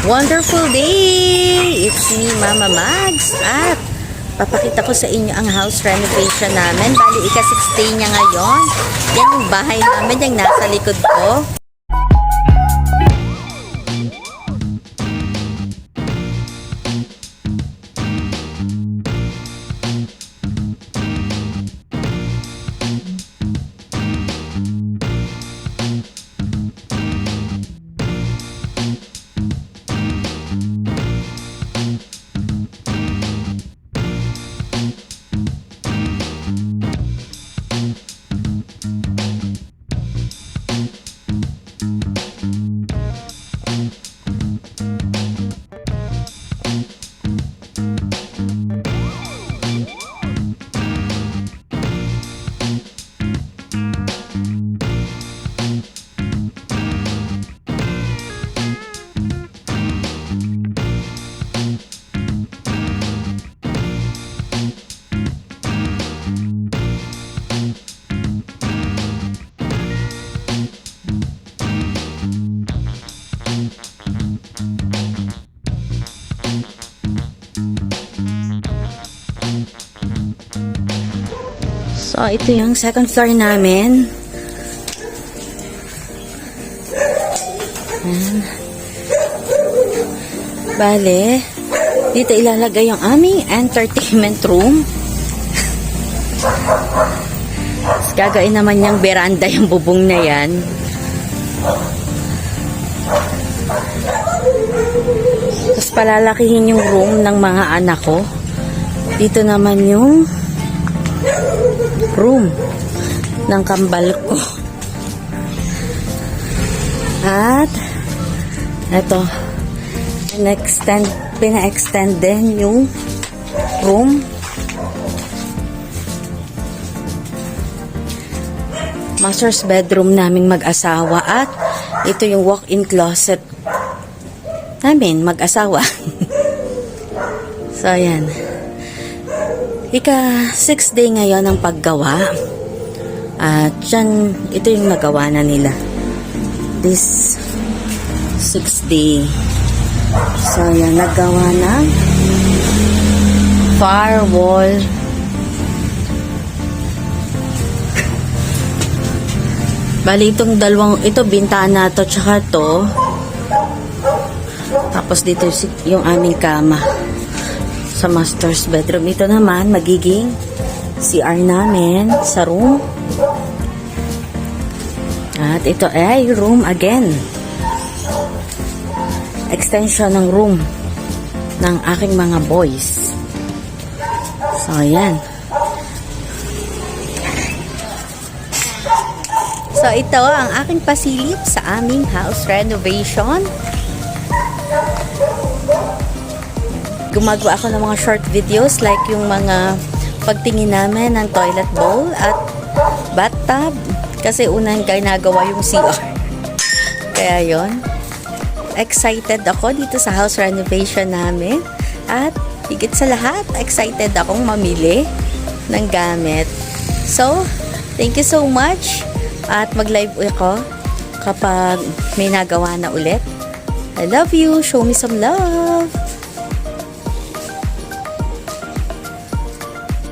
Wonderful day! It's me, Mama Mags. At papakita ko sa inyo ang house renovation namin. Bali, ika-6 day niya ngayon. Yan yung bahay namin, yung nasa likod ko. So, ito yung second floor namin. Ayan. Bale, dito ilalagay yung aming entertainment room. Tapos gagawin naman yung veranda yung bubong na yan. Tapos palalakihin yung room ng mga anak ko. Dito naman yung room ng kambal ko. At eto, pina-extend din yung room. Master's bedroom naming mag-asawa at ito yung walk-in closet namin mag-asawa. So ayan. Ika-6 day ngayon ang paggawa. At dyan, ito yung nagawa na nila. This 6 day. So, yan, nagawa na firewall. Bali, itong dalawang, ito, bintana to, tsaka to. Tapos dito yung aming kama. Sa master's bedroom. Ito naman, magiging CR namin sa room. At ito ay room again. Extension ng room ng aking mga boys. So, ayan. So, ito ang aking pasilip sa aming house renovation. Gumagawa ako ng mga short videos like yung mga pagtingin namin ng toilet bowl at bathtub kasi unang ginagawa yung CR. Kaya yon, excited ako dito sa house renovation namin at higit sa lahat, excited akong mamili ng gamit. So, thank you so much at mag-live ako kapag may nagawa na ulit. I love you. Show me some love.